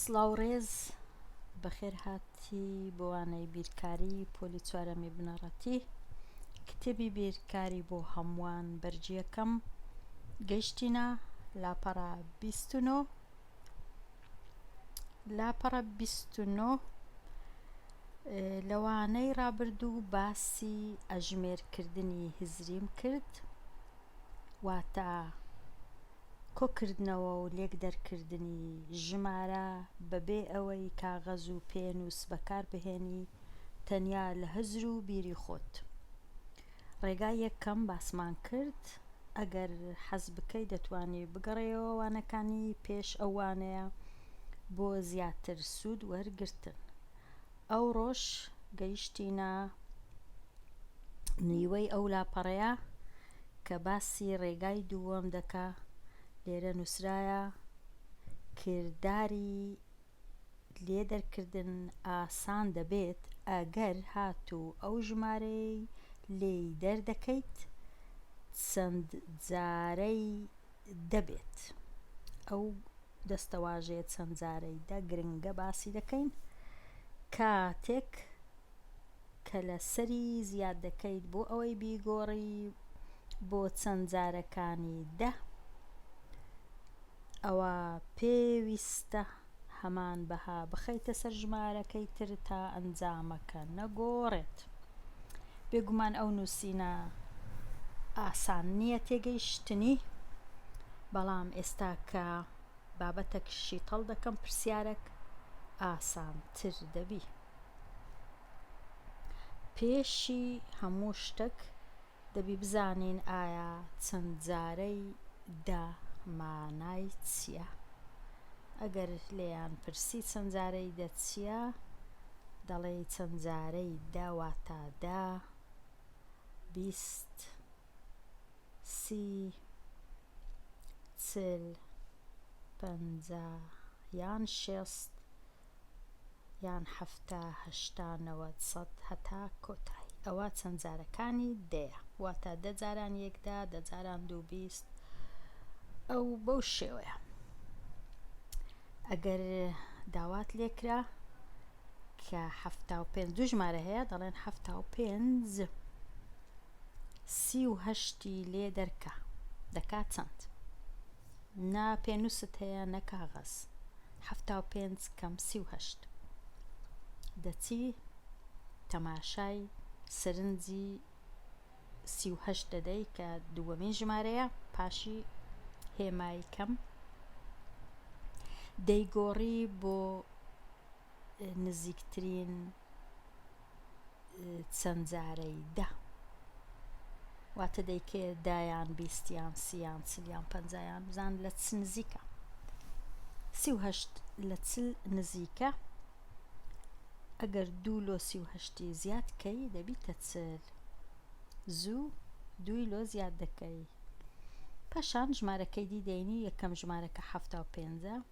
سڵاوڕێز بەخێر هاتی بۆوانەی بیرکاری پۆلی چوارەمی بنەڕەتی کتێبی بیرکاری بۆ هەمووان بەرجیەکەم گەیشتینە لاپەڕە 29 لەوانەی ڕابردوو باسی ئەژمێرکردنی هزریم کرد واتە کۆکردنەوە و لێکدەرکردنی ژمارە بەبێ ئەوەی کاغەز و پێنووس بەکاربهێنی تەنیا لە هزر و بیری خۆت. ڕێگای یەکەم باسمان کرد ئەگەر حەز بکەی دەتوانی بگەڕێەوە وانەکانی پێش ئەو وانەیە بۆ زیاتر سوود وەرگرتن. ئەو ڕۆژ گەیشتینە نیوەی ئەو لاپەڕەیە کە باسی ڕێگای دووەم دەکا. لێرە نووسرایە کردداری لێدەرکردن ئاسان دەبێت ئەگەر هاتوو ئەو ژمارەی لێی دەردەکەیت چەند جارەی دەبێت. ئەو دەستەواژەیە چەند جارەی دە گرنگە باسی دەکەین کاتێک کە لە سەری زیاد دەکەیت بۆ ئەوەی بیگۆڕی بۆ چەند جارەکانی دە ئەوە پێویستە هەمان بەها بخەیتە سەر ژمارەکەی تر تا ئەنجامەکە نەگۆڕێت. بێگومان ئەو نووسینە ئاسان نییە تێگەیشتنی، بەڵام ئێستا کە بابەتێکشی تەڵ دەکەم پرسیارێک ئاسانتر دەبی. پێشی هەموو شتێک دەبی بزانین ئایا چەند جارەی دا مانای چییە. ئەگەر لێیان پرسی چەند جارەی دە چییە دەڵێ چەند جارەی دا واتە 10 20 30 40 50 یان 60 یان 70 80 90 100 هەتا کۆتایی. ئەوە چەند جارەکانی دەیە واتە 10 جاران یەکدا 10 جاران 220 ئەو بەو شێوەیە. ئەگەر داوات لێکرا کە 75 دوو ژمارە هەیە دەڵێن 75 38 لێ دەرکە دەکات چەند؟ نا پێنووست هەیە نە کاغەز. 75 کەم 38 دەچی تەماشای سەرنجی 38 دەدەی کە دووەمین ژمارەیە پاشی هێمای کەم دەیگۆڕی بۆ نزیکترین چەند جارەی دە واتە دەیکێ دایان 20 یان 30 یان 40 یان 50 یان بزان لە چ نزیکە. 38 لە چل نزیکە. ئەگەر 2 لۆ 38 زیاد کەی دەبیتە چل. زوو 2 لۆ زیاد دەکەی. پاشان ژمارەکەی دیدەینی یەکەم ژمارەکە 75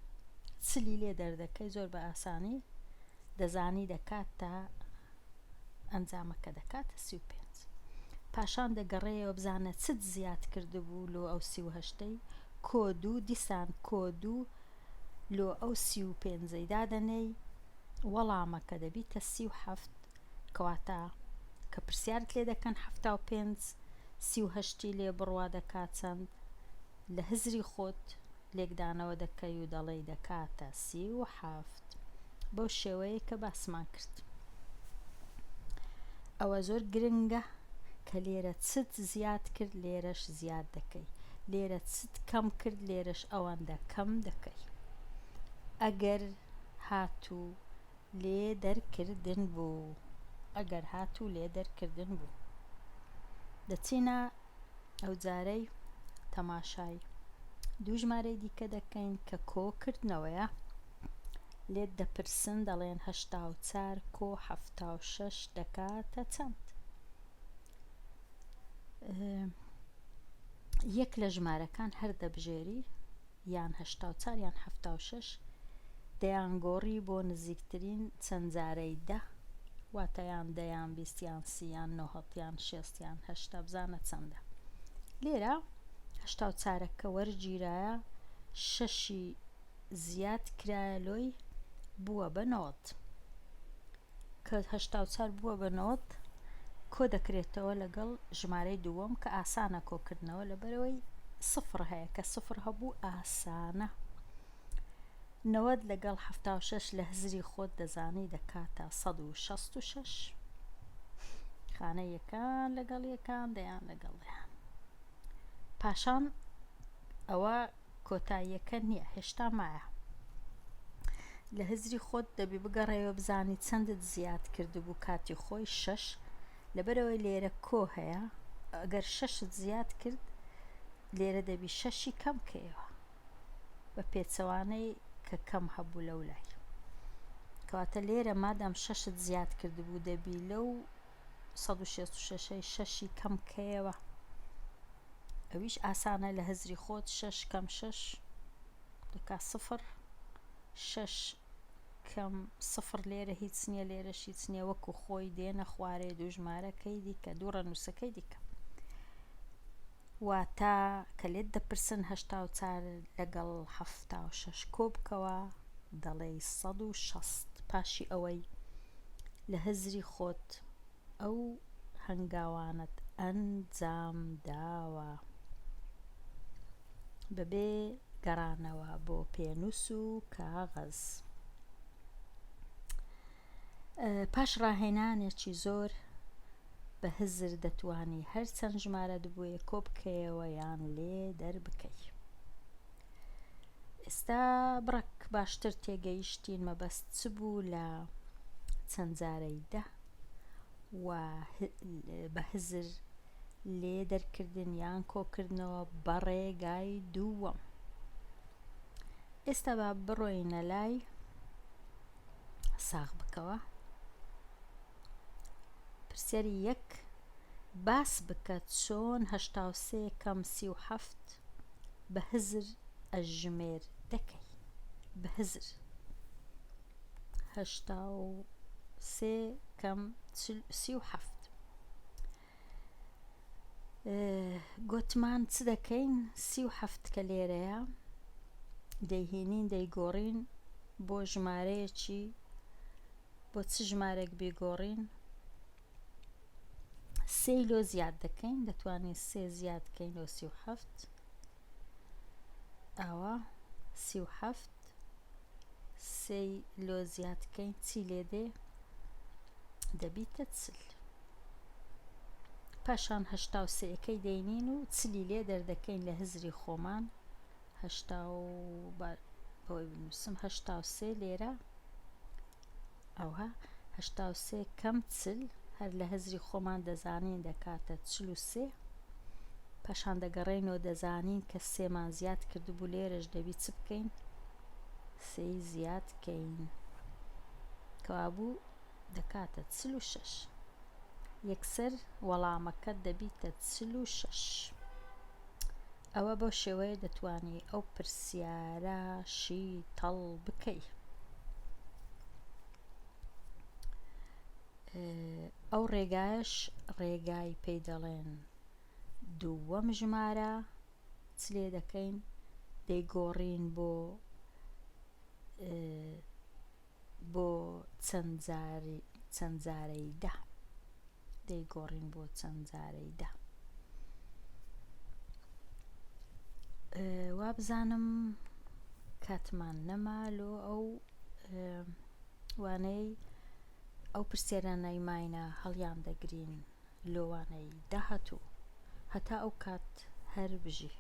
چلی لێ دەردەکەی زۆر بە ئاسانی دەزانی دەکات تا ئەنجامەکە دەکاتە 35. پاشان دەگەڕێەوە بزانە چت زیاد کردبوو لۆ ئەو 38ی کۆد و دیسان کۆد و لۆ ئەو 35 دادەنەی وەڵامەکە دەبیتە 37 کەواتە کە پرسیارت لێ دەکەن 75 38 لێ بڕوا دەکات چەند لە هزری خۆت لێکدانەوە دەکەی و دەڵێی دەکاتە 37 بەو شێوەیە کە باسمان کرد. ئەوە زۆر گرنگە کە لێرە چت زیاد کرد لێرەش زیاد دەکەی، لێرە چت کەم کرد لێرەش ئەوەندە کەم دەکەی. ئەگەر هاتوو لێ دەرکردن بوو دەچینە ئەو جارەی تەماشای دوو ژمارەی دیکە دەکەین کە کۆکردنەوەیە. لێت دەپرسن دەڵێن 84 کۆ 76 دەکاتە چەند؟ یەک لە ژمارەکان هەر دەبژێری یان 84 یان 76 دەیانگۆڕی بۆ نزیکترین چەند جارەی دە واتە یان 10 یان 20 یان 30 یان 90 یان 60 یان 80 بزانە چەندە. لێرە 84ەکە وەرگیرایە 6 زیاد کرایە لۆی بووە بە 90 کە 84 بووە بە 90 کۆ دەکرێتەوە لەگەڵ ژمارەی دووەم کە ئاسانە کۆکردنەوە لەبەرەوەی سفر هەیە کە سفر هەبوو ئاسانە 90 لەگەڵ 76 لە هزری خۆت دەزانی دەکاتە 166 خانە یەکان لەگەڵ یەکان دەیان لەگەڵیان پاشان ئەوە کۆتاییەکە نییە هێشتا مایە لە هزری خۆت دەبی بگەڕێەوە بزانی چەندت زیاد کردبوو کاتی خۆی 6 لەبەرەوەی لێرە کۆ هەیە ئەگەر 6ت زیاد کرد لێرە دەبی 6 کەم کەیەوە بە پێچەوانەی کە کەم هەبوو لەو لای کەواتە لێرە مادام 6ت زیاد کردبوو دەبی لەو 166 6 کەم کەیەوە ئەویش ئاسانە لە هزری خۆت 6 کەم 6 دەکا سفر 6 کەم سفر لێرە هیچ نییە لێرەش هیچ نییە وەکو خۆی دێنە خوارێ دوو ژمارەکەی دیکە دوو ڕەنووسەکەی دیکە واتە کە لێت دەپرسن 84 لەگەڵ 76 کۆ بکەوە دەڵێ 160 پاشی ئەوەی لە هزری خۆت ئەو هەنگاوانت ئەنجام داوە بەبێ گەڕانەوە بۆ پێنووس و کاغەز پاش ڕاهێنانێکی زۆر بە هزر دەتوانی هەر چەند ژمارەت بوویە کۆ بکەیەوە یان لێ دەربکەی ئێستا بڕک باشتر تێگەیشتین مەبەست چ بوو لە چەند جارەی دە و بە هزر لێ دەرکردن یان کۆکردنەوە بە ڕێگای دووەم ئێستا با بڕۆینە لای ساغ بکەوە پرسیاری یەک باس بکە چۆن 83 کەم 37 بە هزر ئەژمێر دەکەی بە هزر 83 کەم 37 گوتمان چ دەکەین 37 کە لێرەیە دەیهێنین دەیگۆڕین بۆ ژمارەیەکی بۆ چ ژمارەێک بێگۆڕین 3 لۆ زیاد دەکەین دەتوانین 3 زیاد بکەین لۆ 37 ئەوە 37 3 لۆ زیاد بکەین چی لێ دێ دەبیتە چل پاشان 83ەکەی دەینین و چلی لێ دەردەکەین لە هزری خۆمان 83 لێرە ئەوها 83 کەم چل هەر لە هزری خۆمان دەزانین دەکاتە 43 پاشان دەگەڕێنەوە دەزانین کە سێمان زیاد کردبوو لێرەش دەبی چ بکەین سێی زیاد بکەین کەوابوو دەکاتە 46 یەکسەر وەڵامەکە دەبیتە 46 ئەوە بەو شێوەیە دەتوانی ئەو پرسیارەشی تەڵ بکەی ئەو ڕێگایش ڕێگای پێی دەڵێن دووەم ژمارە چ لێ دەکەین دەیگۆڕین بۆ چەند جارەی دە دەیگۆڕین بۆ چەند جارەی دە وا بزانم کاتمان نەمالۆ ئەو وانەی ئەو پرسیارانەی ماینە هەڵیان دەگرین لۆوانەی داهاتوو هەتا ئەو کات هەر بژی